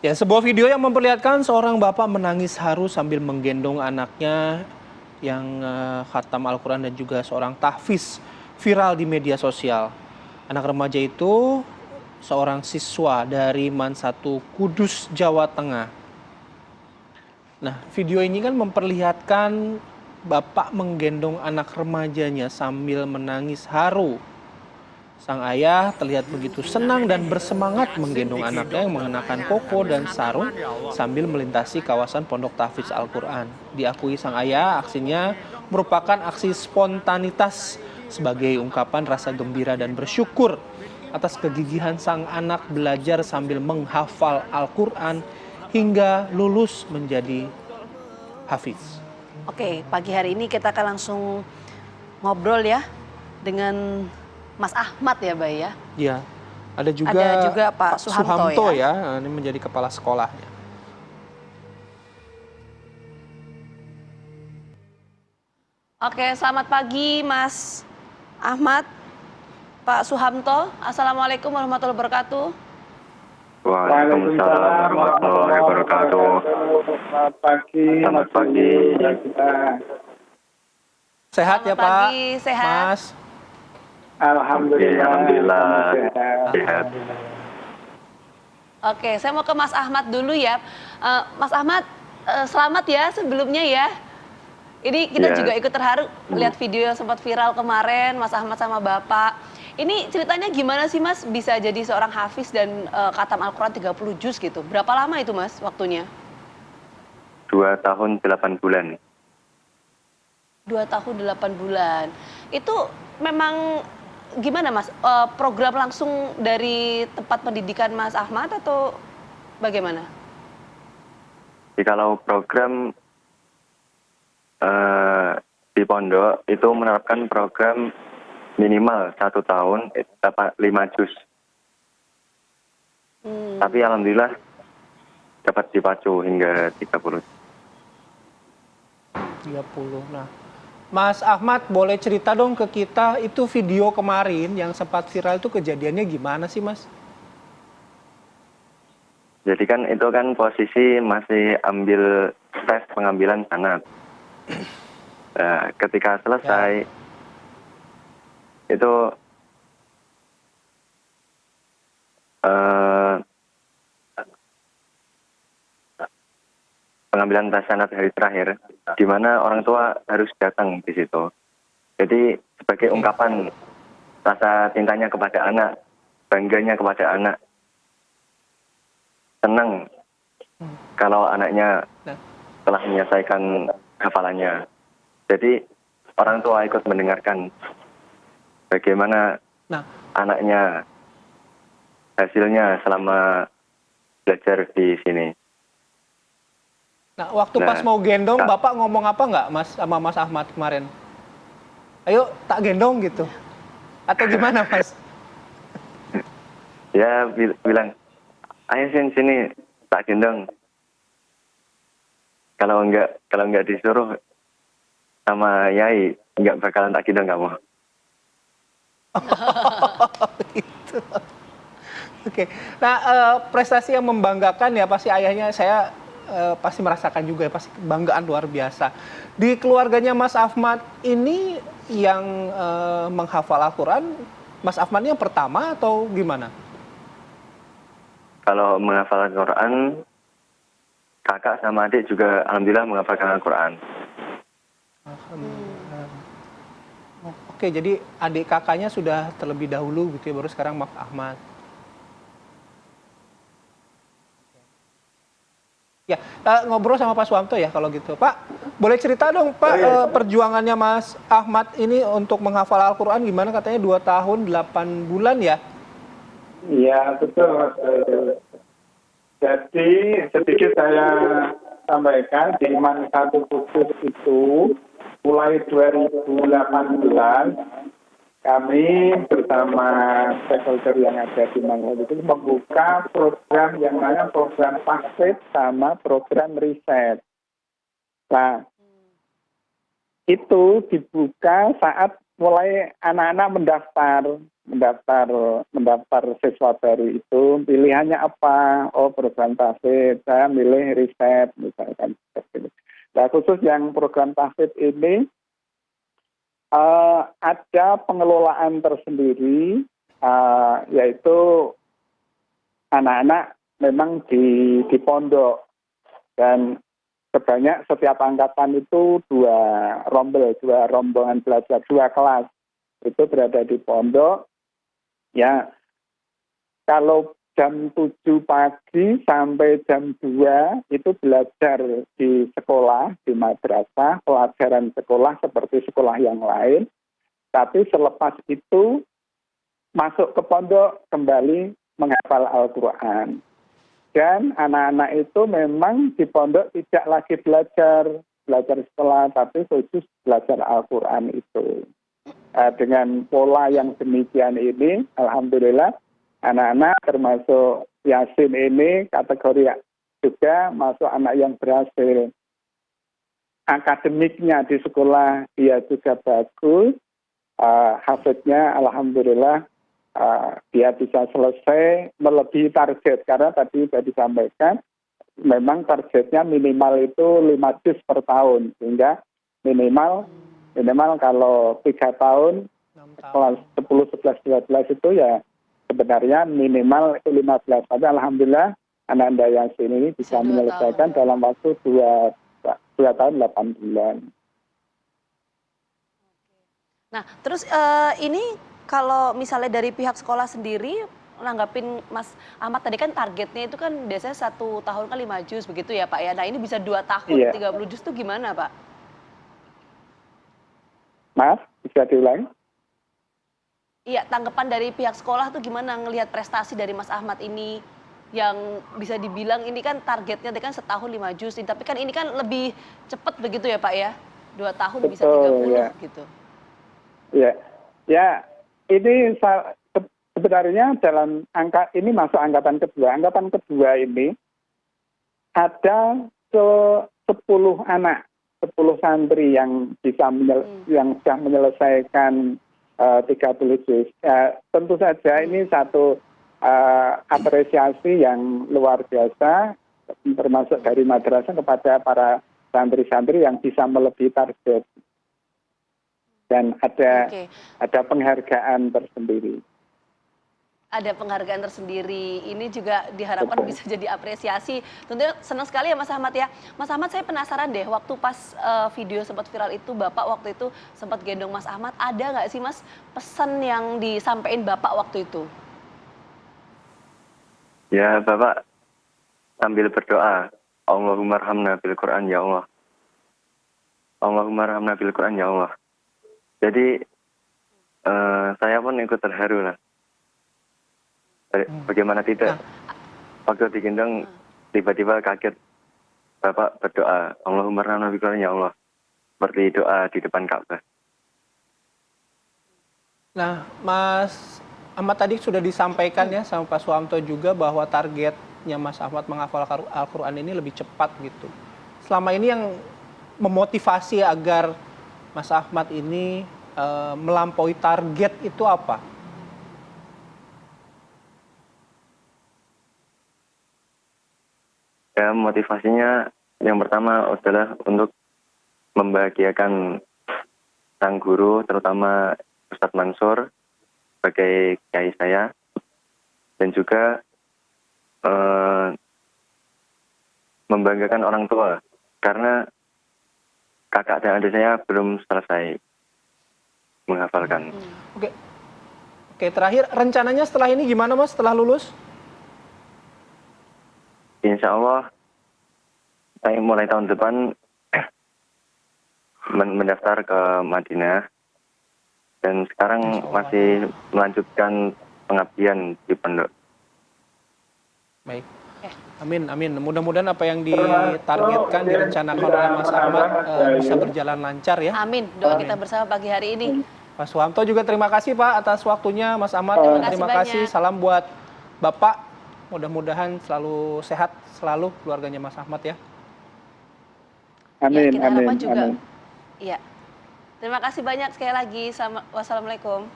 Ya, sebuah video yang memperlihatkan seorang bapak menangis haru sambil menggendong anaknya yang khatam Al-Quran dan juga seorang tahfiz viral di media sosial. Anak remaja itu seorang siswa dari MAN 1 Kudus, Jawa Tengah. Nah, video ini kan memperlihatkan bapak menggendong anak remajanya sambil menangis haru. Sang ayah terlihat begitu senang dan bersemangat menggendong anaknya yang mengenakan koko dan sarung sambil melintasi kawasan Pondok Tahfiz Al-Quran. Diakui sang ayah, aksinya merupakan aksi spontanitas sebagai ungkapan rasa gembira dan bersyukur atas kegigihan sang anak belajar sambil menghafal Al-Quran hingga lulus menjadi hafiz. Oke, pagi hari ini kita akan langsung ngobrol ya dengan Mas Ahmad ya, Bay ya? Ya, ada juga Pak Suhamto ya, ini menjadi kepala sekolahnya. Oke, selamat pagi Mas Ahmad, Pak Suhamto. Assalamualaikum warahmatullahi wabarakatuh. Waalaikumsalam warahmatullahi wabarakatuh. Selamat pagi. Selamat pagi. Sehat ya Selamat Pak, pagi, sehat. Mas. Alhamdulillah. Alhamdulillah. Sehat. Oke, saya mau ke Mas Ahmad dulu ya. Mas Ahmad, selamat ya sebelumnya ya. Ini kita Ya. juga ikut terharu lihat video yang sempat viral kemarin, Mas Ahmad sama Bapak. Ini ceritanya gimana sih Mas bisa jadi seorang hafiz dan khatam Al-Quran 30 juz gitu? Berapa lama itu Mas waktunya? 2 tahun 8 bulan. 2 tahun 8 bulan. Itu memang gimana Mas? Program langsung dari tempat pendidikan Mas Ahmad atau bagaimana? Jadi kalau program di pondok itu menerapkan program minimal 1 tahun dapat 5 juz. Tapi alhamdulillah dapat dipacu hingga 30. 30. Nah, Mas Ahmad boleh cerita dong ke kita itu video kemarin yang sempat viral itu kejadiannya gimana sih Mas? Jadi kan itu kan posisi masih ambil tes pengambilan sanad. Ketika selesai itu pengambilan tes sanad hari terakhir, di mana orang tua harus datang di situ. Jadi sebagai ungkapan rasa cintanya kepada anak, bangganya kepada anak, senang kalau anaknya telah menyelesaikan hafalannya. Jadi orang tua ikut mendengarkan bagaimana anaknya hasilnya selama belajar di sini. Nah, waktu pas mau gendong, Bapak ngomong apa nggak Mas sama Mas Ahmad kemarin? Ayo tak gendong gitu? Atau gimana Mas? Ya bilang, ayo sini tak gendong. Kalau nggak disuruh sama Yai, nggak bakalan tak gendong kamu. Gitu. Oke. Nah, prestasi yang membanggakan ya pasti ayahnya saya pasti merasakan juga ya, pasti kebanggaan luar biasa. Di keluarganya Mas Ahmad ini yang menghafal Al-Quran, Mas Ahmad ini yang pertama atau gimana? Kalau menghafal Al-Quran, kakak sama adik juga alhamdulillah menghafalkan Al-Quran. Alhamdulillah. Oke, jadi adik kakaknya sudah terlebih dahulu gitu ya, baru sekarang Mas Ahmad. Ya, ngobrol sama Pak Suhamto ya kalau gitu. Pak, boleh cerita dong Pak perjuangannya Mas Ahmad ini untuk menghafal Al-Quran gimana, katanya 2 tahun 8 bulan ya? Iya, betul Mas. Jadi sedikit saya sampaikan, di MAN 1 Kudus itu mulai 2018 kami bersama stakeholder yang ada di MAN itu membuka program yang namanya program pasif sama program riset. Nah, itu dibuka saat mulai anak-anak mendaftar. mendaftar siswa baru itu pilihannya apa? Oh, program tahfidz, saya milih riset misalkan seperti itu. Nah, khusus yang program tahfidz ini ada pengelolaan tersendiri, yaitu anak-anak memang di pondok, dan sebanyak setiap angkatan itu dua rombongan belajar, dua kelas itu berada di pondok. Ya, kalau jam 7 pagi sampai jam 2 itu belajar di sekolah, di madrasah, pelajaran sekolah seperti sekolah yang lain. Tapi selepas itu masuk ke pondok kembali menghafal Al-Quran. Dan anak-anak itu memang di pondok tidak lagi belajar sekolah, tapi khusus belajar Al-Quran itu. Dengan pola yang demikian ini, alhamdulillah, anak-anak termasuk Yasin ini kategori juga masuk anak yang berhasil. Akademiknya di sekolah dia juga bagus, hafidnya alhamdulillah dia bisa selesai melebihi target, karena tadi sudah disampaikan memang targetnya minimal itu 5 juz per tahun, sehingga minimal kalau 3 tahun kelas 10, 11, 12 itu ya sebenarnya minimal itu 15. Tapi alhamdulillah anak Yasin ini bisa menyelesaikan dalam waktu 2 tahun 8 bulan. Nah, terus ini kalau misalnya dari pihak sekolah sendiri nanggapin Mas Ahmad tadi kan targetnya itu kan biasanya 1 tahun kan 5 juz begitu ya Pak ya. Nah ini bisa 2 tahun 30 juz itu gimana Pak? Maaf, bisa diulangi? Iya, tanggapan dari pihak sekolah tuh gimana ngelihat prestasi dari Mas Ahmad ini yang bisa dibilang ini kan targetnya kan setahun 5 juz, tapi kan ini kan lebih cepat begitu ya Pak ya? 2 tahun bisa 30 gitu. Iya, ya ini sebenarnya dalam ini masuk angkatan kedua. Angkatan kedua ini ada 10 anak, 10 santri yang bisa yang sudah menyelesaikan 30 juz. Tentu saja ini satu apresiasi yang luar biasa, termasuk dari madrasah kepada para santri-santri yang bisa melebihi target. Dan ada penghargaan tersendiri. Ada penghargaan tersendiri. Ini juga diharapkan bisa jadi apresiasi. Tentunya senang sekali ya Mas Ahmad ya. Mas Ahmad, saya penasaran deh, waktu pas video sempat viral itu, Bapak waktu itu sempat gendong Mas Ahmad, ada nggak sih Mas pesan yang disampaikan Bapak waktu itu? Ya, Bapak sambil berdoa, Allahumma arhamna bil Quran ya Allah. Allahumma arhamna bil Quran ya Allah. Jadi saya pun ikut terharu lah. Bagaimana tidak, waktu digendong tiba-tiba kaget Bapak berdoa, Allahumma arhamna bil Quran ya Allah. Seperti doa di depan Ka'bah. Nah, Mas Ahmad tadi sudah disampaikan ya sama Pak Suhamto juga bahwa targetnya Mas Ahmad menghafal Al-Quran ini lebih cepat gitu. Selama ini yang memotivasi agar Mas Ahmad ini melampaui target itu apa? Ya, motivasinya yang pertama adalah untuk membahagiakan sang guru, terutama Ustadz Mansur sebagai kiai saya, dan juga membanggakan orang tua, karena kakak dan adik saya belum selesai menghafalkan. Oke, terakhir rencananya setelah ini gimana Mas, setelah lulus? Insya Allah, saya mulai tahun depan mendaftar ke Madinah, dan sekarang masih melanjutkan pengabdian di pondok. Baik. Amin, amin. Mudah-mudahan apa yang ditargetkan, direncanakan oleh Mas Ahmad bisa berjalan lancar ya. Amin. Doa kita bersama pagi hari ini. Pak Suhamto juga terima kasih Pak atas waktunya. Mas Ahmad terima kasih. Salam buat Bapak. Mudah-mudahan selalu sehat selalu keluarganya Mas Ahmad ya. Amin, ya, kita amin, juga. amin. Iya. Terima kasih banyak sekali lagi. Wassalamualaikum.